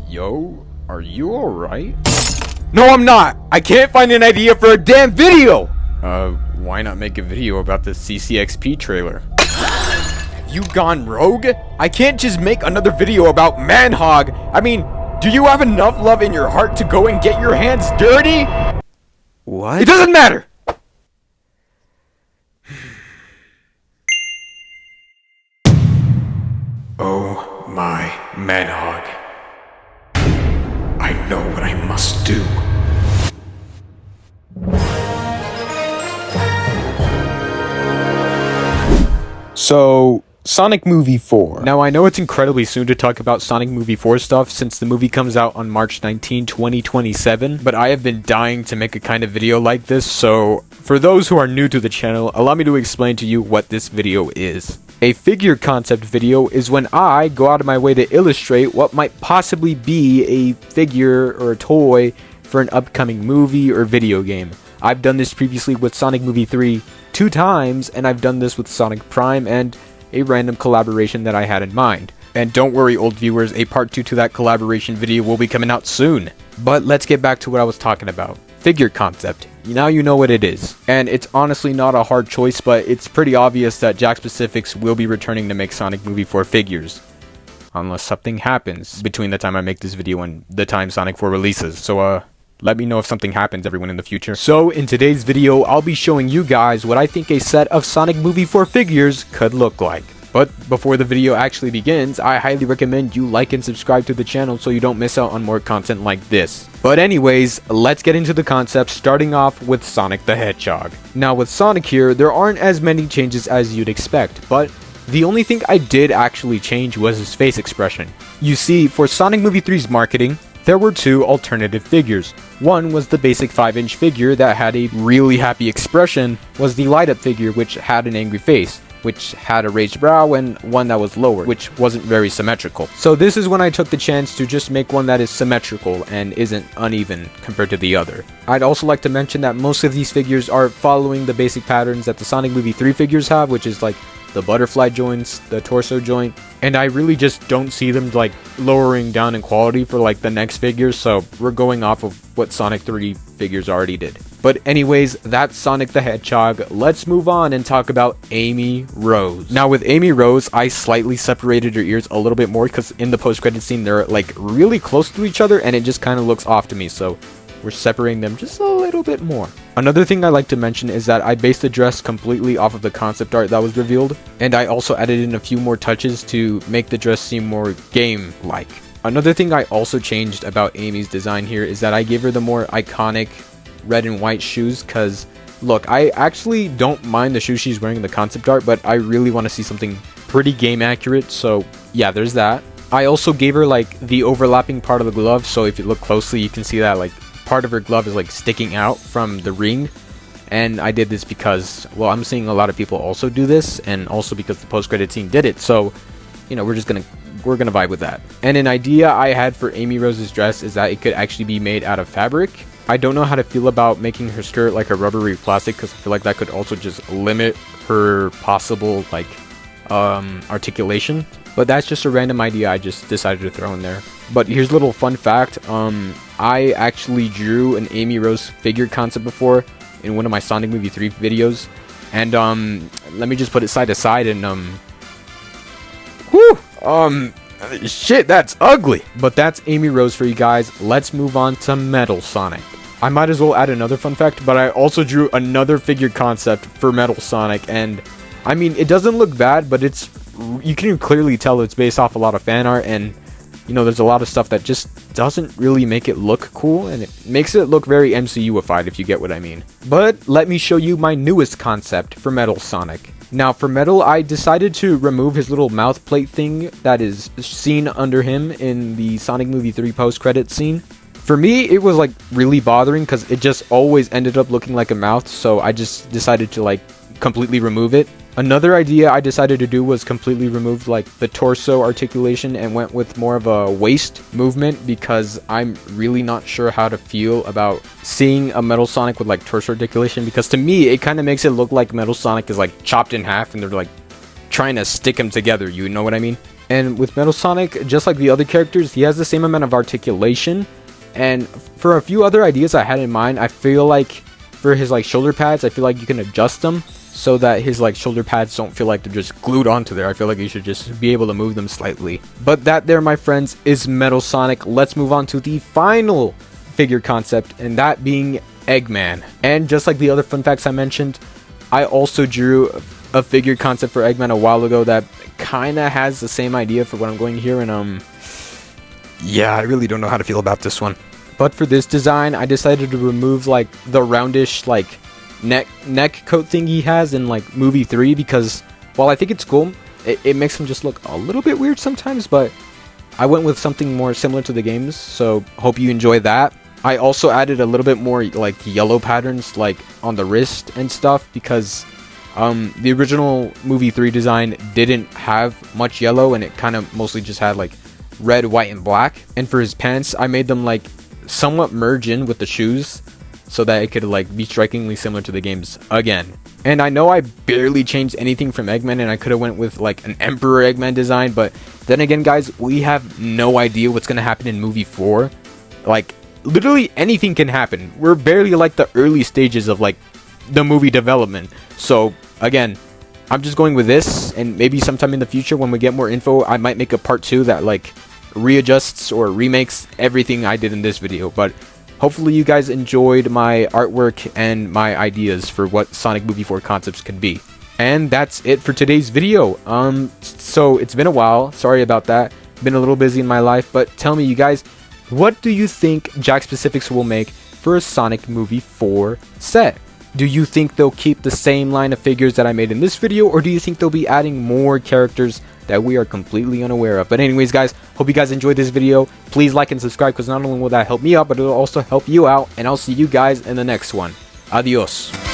Yo, are you alright? No, I'm not! I can't find an idea for a damn video! Why not make a video about the CCXP trailer? Have you gone rogue? I can't just make another video about Manhog! I mean, do you have enough love in your heart to go and get your hands dirty? What? It doesn't matter! Oh my Manhog. I know what I must do. So, Sonic Movie 4. Now, I know it's incredibly soon to talk about Sonic Movie 4 stuff since the movie comes out on March 19, 2027, but I have been dying to make a kind of video like this, so for those who are new to the channel, allow me to explain to you what this video is. A figure concept video is when I go out of my way to illustrate what might possibly be a figure or a toy for an upcoming movie or video game. I've done this previously with Sonic Movie 3 2 times, and I've done this with Sonic Prime and a random collaboration that I had in mind. And don't worry, old viewers, a part 2 to that collaboration video will be coming out soon. But let's get back to what I was talking about. Figure concept. Now you know what it is. And it's honestly not a hard choice, but it's pretty obvious that Jakks Pacific will be returning to make Sonic Movie 4 figures. Unless something happens between the time I make this video and the time Sonic 4 releases. So, let me know if something happens, everyone, in the future. So, in today's video, I'll be showing you guys what I think a set of Sonic Movie 4 figures could look like. But before the video actually begins, I highly recommend you like and subscribe to the channel so you don't miss out on more content like this. But anyways, let's get into the concept, starting off with Sonic the Hedgehog. Now with Sonic here, there aren't as many changes as you'd expect, but the only thing I did actually change was his face expression. You see, for Sonic Movie 3's marketing, there were 2 alternative figures. One was the basic 5-inch figure that had a really happy expression, was the light-up figure which had an angry face, which had a raised brow, and one that was lower, which wasn't very symmetrical. So this is when I took the chance to just make one that is symmetrical and isn't uneven compared to the other. I'd also like to mention that most of these figures are following the basic patterns that the Sonic Movie 3 figures have, which is like the butterfly joints, the torso joint, and I really just don't see them like lowering down in quality for like the next figures, so we're going off of what Sonic 3 figures already did. But anyways, that's Sonic the Hedgehog. Let's move on and talk about Amy Rose. Now with Amy Rose, I slightly separated her ears a little bit more because in the post-credit scene they're like really close to each other and it just kind of looks off to me, so we're separating them just a little bit more. Another thing I like to mention is that I based the dress completely off of the concept art that was revealed, and I also added in a few more touches to make the dress seem more game-like. Another thing I also changed about Amy's design here is that I gave her the more iconic red and white shoes, because look, I actually don't mind the shoes she's wearing in the concept art, but I really want to see something pretty game accurate, so yeah, there's that. I also gave her like the overlapping part of the glove, so if you look closely you can see that like part of her glove is like sticking out from the ring, and I did this because, well, I'm seeing a lot of people also do this, and also because the post-credit scene did it, so you know, we're gonna vibe with that. And an idea I had for Amy Rose's dress is that it could actually be made out of fabric. I don't know how to feel about making her skirt like a rubbery plastic, because I feel like that could also just limit her possible like articulation, but that's just a random idea I just decided to throw in there. But here's a little fun fact. I actually drew an Amy Rose figure concept before in one of my Sonic Movie 3 videos, and let me just put it side to side, and shit, that's ugly. But that's Amy Rose for you guys. Let's move on to Metal Sonic. I might as well add another fun fact, but I also drew another figure concept for Metal Sonic, and I mean, it doesn't look bad, but you can clearly tell it's based off a lot of fan art, and you know, there's a lot of stuff that just doesn't really make it look cool, and it makes it look very MCU-ified, if you get what I mean. But let me show you my newest concept for Metal Sonic. Now for Metal, I decided to remove his little mouth plate thing that is seen under him in the Sonic Movie 3 post-credit scene. For me, it was like really bothering because it just always ended up looking like a mouth, so I just decided to like completely remove it. Another idea I decided to do was completely remove like the torso articulation and went with more of a waist movement, because I'm really not sure how to feel about seeing a Metal Sonic with like torso articulation, because to me it kind of makes it look like Metal Sonic is like chopped in half and they're like trying to stick them together, you know what I mean? And with Metal Sonic, just like the other characters, he has the same amount of articulation. And for a few other ideas I had in mind, I feel like for his like shoulder pads, I feel like you can adjust them so that his like shoulder pads don't feel like they're just glued onto there. I feel like you should just be able to move them slightly. But that there, my friends, is Metal Sonic. Let's move on to the final figure concept, and that being Eggman. And just like the other fun facts I mentioned, I also drew a figure concept for Eggman a while ago that kind of has the same idea for what I'm going here, and yeah, I really don't know how to feel about this one. But for this design, I decided to remove like the roundish like neck coat thing he has in like movie 3, because while I think it's cool, it makes him just look a little bit weird sometimes, but I went with something more similar to the games, so hope you enjoy that. I also added a little bit more like yellow patterns like on the wrist and stuff, because the original movie 3 design didn't have much yellow, and it kind of mostly just had like red, white, and black. And for his pants, I made them like somewhat merge in with the shoes so that it could like be strikingly similar to the games again. And I know I barely changed anything from Eggman, and I could have went with like an Emperor Eggman design, but then again, guys, we have no idea what's gonna happen in movie 4. Like literally anything can happen. We're barely like the early stages of like the movie development. So again, I'm just going with this, and maybe sometime in the future when we get more info, I might make a part 2 that like readjusts or remakes everything I did in this video. But hopefully you guys enjoyed my artwork and my ideas for what Sonic Movie 4 concepts could be. And that's it for today's video. So it's been a while, sorry about that, been a little busy in my life, but tell me, you guys, what do you think Jakks Pacific will make for a Sonic Movie 4 set? Do you think they'll keep the same line of figures that I made in this video, or do you think they'll be adding more characters that we are completely unaware of? But anyways, guys, hope you guys enjoyed this video. Please like and subscribe, because not only will that help me out, but it'll also help you out, and I'll see you guys in the next one. Adios.